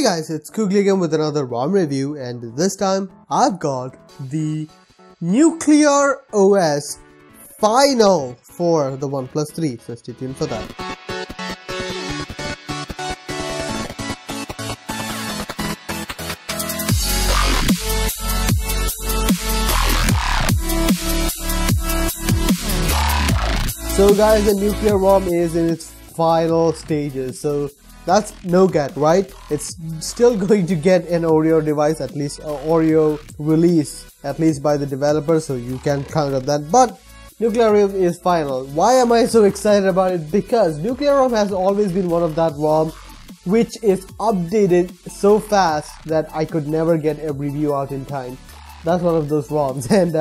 guys, it's Kugli again with another ROM review, and this time I've got the NucleaROS final for the OnePlus 3, so stay tuned for that. So guys, the NucleaRom is in its final stages, so that's Nougat, right? It's still going to get an Oreo device, at least Oreo release, at least by the developer, so you can count on that. But NucleaRom is final. Why am I so excited about it? Because NucleaRom has always been one of that ROM which is updated so fast that I could never get a review out in time. That's one of those ROMs, and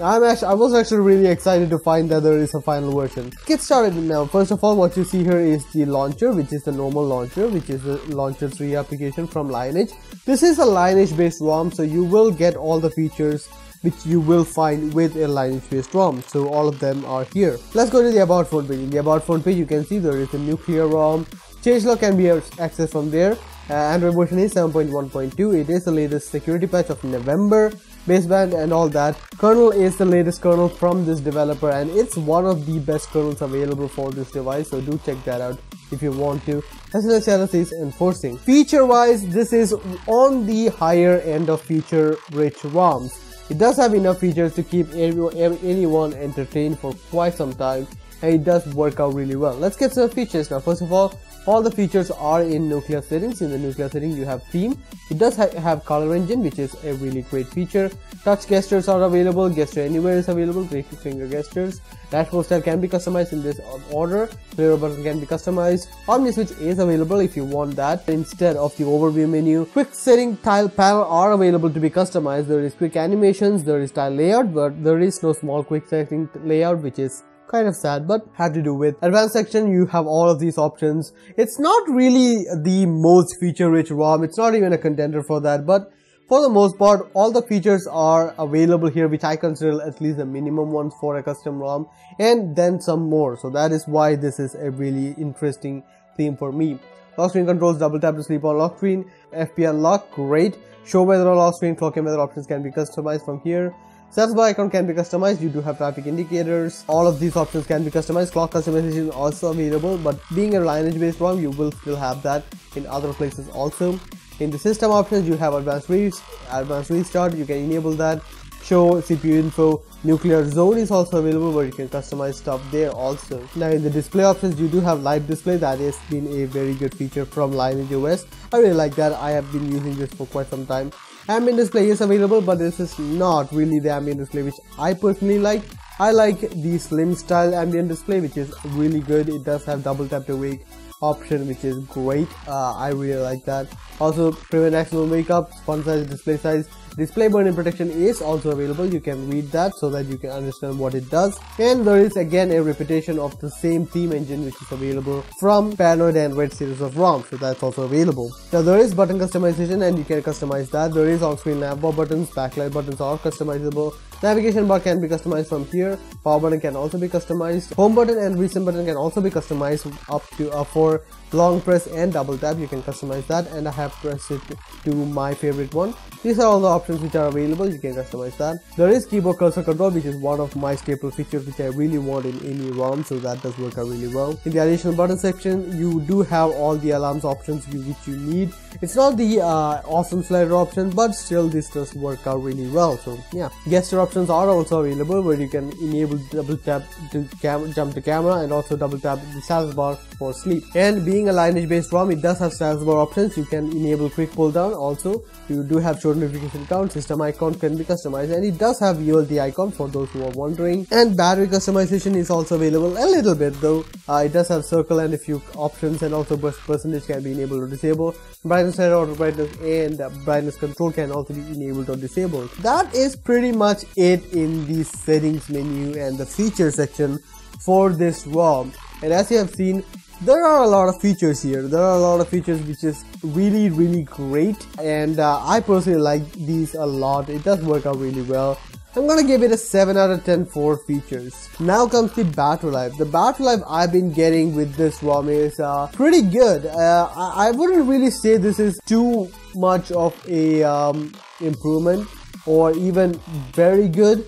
I was actually really excited to find that there is a final version. Get started now. First of all, what you see here is the launcher, which is the normal launcher, which is the Launcher 3 application from Lineage. This is a Lineage based ROM, so you will get all the features which you will find with a Lineage based ROM. So all of them are here. Let's go to the About Phone page. In the About Phone page, you can see there is a NucleaRom. Changelog can be accessed from there. Android version is 7.1.2. It is the latest security patch of November. Baseband and all that. Kernel is the latest kernel from this developer, and it's one of the best kernels available for this device, so do check that out if you want to. As well as Channel is enforcing. Feature wise, this is on the higher end of feature rich ROMs. It does have enough features to keep anyone entertained for quite some time, and it does work out really well. Let's get some features now. First of all the features are in Nuclear settings. In the Nuclear setting, you have theme. It does have color engine, which is a really great feature. Touch gestures are available. Gesture anywhere is available. Finger gestures. Dashboard style can be customized in this order. Player button can be customized. OmniSwitch is available if you want that instead of the overview menu. Quick setting tile panel are available to be customized. There is quick animations. There is tile layout, but there is no small quick setting layout, which is kind of sad, but had to do with. Advanced section, you have all of these options. It's not really the most feature rich ROM, it's not even a contender for that, but for the most part all the features are available here, which I consider at least the minimum ones for a custom ROM, and then some more. So that is why this is a really interesting theme for me. Lock screen controls, double tap to sleep on lock screen. FP unlock, great. Show weather on lock screen. Clock and weather options can be customized from here. Status bar icon can be customized. You do have traffic indicators. All of these options can be customized. Clock customization is also available, but being a Lineage based ROM, you will still have that in other places also. In the system options, you have advanced restart. You can enable that. Show CPU info. Nuclear zone is also available, where you can customize stuff there also. Now in the display options, you do have live display. That has been a very good feature from Lineage OS. I really like that. I have been using this for quite some time. Ambient display is available, but this is not really the ambient display which I personally like. I like the slim style ambient display, which is really good. It does have double tap to wake option, which is great. I really like that. Also, prevent accidental wake up, font size, display size. Display burn-in protection is also available. You can read that so that you can understand what it does. And there is again a repetition of the same theme engine which is available from Paranoid and Red series of ROM, so that's also available. Now there is button customization, and you can customize that. There is on-screen navbar buttons, backlight buttons are customizable. Navigation bar can be customized from here. Power button can also be customized. Home button and reset button can also be customized up to for long press and double tap. You can customize that, and I have pressed it to my favorite one. These are all the options which are available. You can customize that. There is keyboard cursor control, which is one of my staple features which I really want in any ROM, so that does work out really well. In the additional button section, you do have all the alarms options which you need. It's not the awesome slider option, but still this does work out really well. So yeah, gesture options are also available, where you can enable double tap to jump to camera, and also double tap the status bar for sleep. And being a Lineage based ROM, it does have status bar options. You can enable quick pull down. Also, you do have short notification count. System icon can be customized, and it does have ULT icon for those who are wondering. And battery customization is also available a little bit, though. It does have circle and a few options, and also burst percentage can be enabled or disabled. Brightness and auto brightness and brightness control can also be enabled or disabled. That is pretty much it in the settings menu and the feature section for this ROM. And as you have seen, there are a lot of features here. There are a lot of features which is really great, and I personally like these a lot. It does work out really well. I'm gonna give it a 7 out of 10 for features. Now comes the battery life. The battery life I've been getting with this ROM is pretty good. I wouldn't really say this is too much of a improvement or even very good.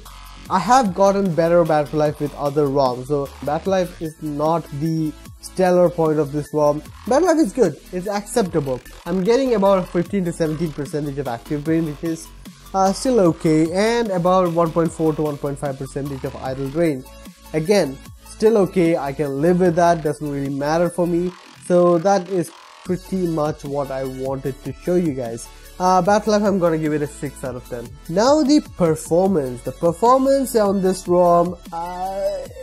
I have gotten better battery life with other ROMs, so battery life is not the stellar point of this ROM. Battery life is good, it's acceptable. I'm getting about 15 to 17% of active drain, which is still okay, and about 1.4 to 1.5% of idle drain. Again, still okay, I can live with that, doesn't really matter for me. So that is pretty much what I wanted to show you guys. Battery life, I'm gonna give it a 6 out of 10. Now the performance. The performance on this ROM,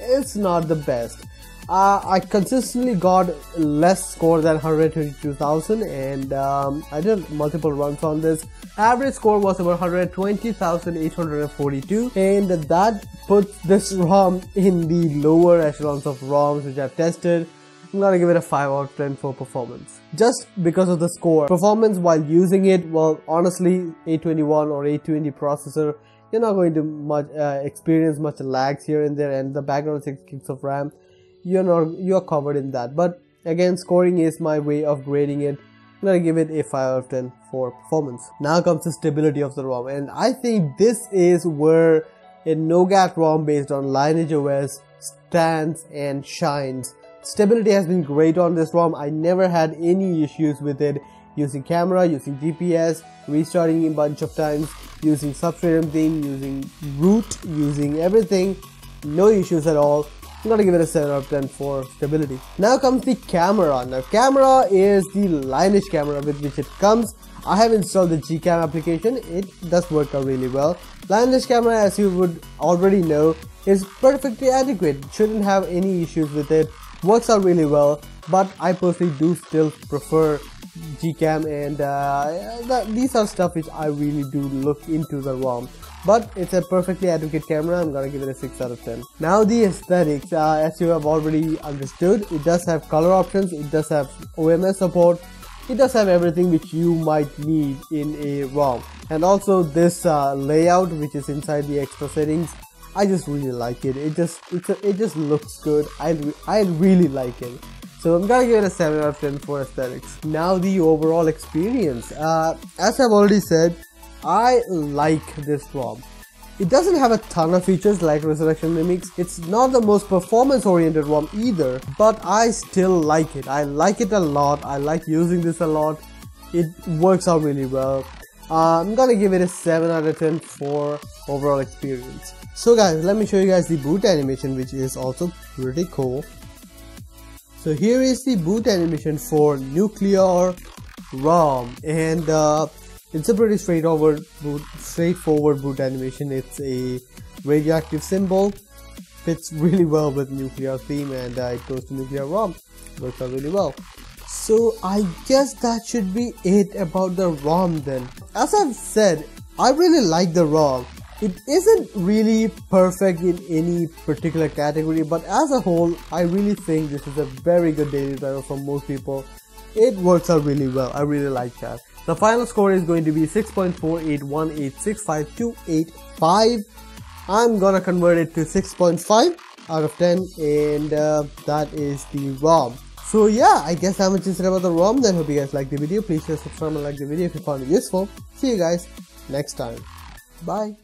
it's not the best. I consistently got less score than 122,000, and I did multiple runs on this. Average score was about 120,842, and that puts this ROM in the lower echelons of ROMs which I've tested. I'm gonna give it a 5 out of 10 for performance, just because of the score. Performance while using it, well, honestly, 821 or 820 processor, you're not going to experience much lags here and there, and the background 6 gigs of RAM, you're covered in that. But again, scoring is my way of grading it. I'm gonna give it a 5 out of 10 for performance. Now comes the stability of the ROM, and I think this is where a Nougat ROM based on Lineage OS stands and shines. Stability has been great on this ROM. I never had any issues with it. Using camera, using GPS, restarting a bunch of times, using substrate theme, using root, using everything. No issues at all. I'm gonna give it a 7 out of 10 for stability. Now comes the camera. Now camera is the Lineage camera with which it comes. I have installed the Gcam application. It does work out really well. Lineage camera, as you would already know, is perfectly adequate. Shouldn't have any issues with it. Works out really well, but I personally do still prefer Gcam, and these are stuff which I really do look into the ROM. But it's a perfectly adequate camera. I'm gonna give it a 6 out of 10. Now the aesthetics, as you have already understood, it does have color options, it does have OMS support, it does have everything which you might need in a ROM. And also this layout which is inside the extra settings, I just really like it. It just looks good. I really like it. So I'm gonna give it a 7 out of 10 for aesthetics. Now the overall experience. As I've already said, I like this ROM. It doesn't have a ton of features like Resurrection Mimics. It's not the most performance oriented ROM either, but I still like it. I like it a lot. I like using this a lot. It works out really well. I'm gonna give it a 7 out of 10 for overall experience. So guys, let me show you guys the boot animation, which is also pretty cool. So here is the boot animation for NucleaRom, and it's a pretty straightforward boot animation. It's a radioactive symbol, fits really well with nuclear theme, and it goes to NucleaRom. Works out really well. So I guess that should be it about the ROM then. As I've said, I really like the ROM. It isn't really perfect in any particular category, but as a whole, I really think this is a very good daily driver for most people. It works out really well. I really like that. The final score is going to be 6.4818652885. I'm gonna convert it to 6.5 out of 10, and that is the ROM. So yeah, I guess that much is it about the ROM then. Hope you guys liked the video. Please share, subscribe, and like the video if you found it useful. See you guys next time. Bye.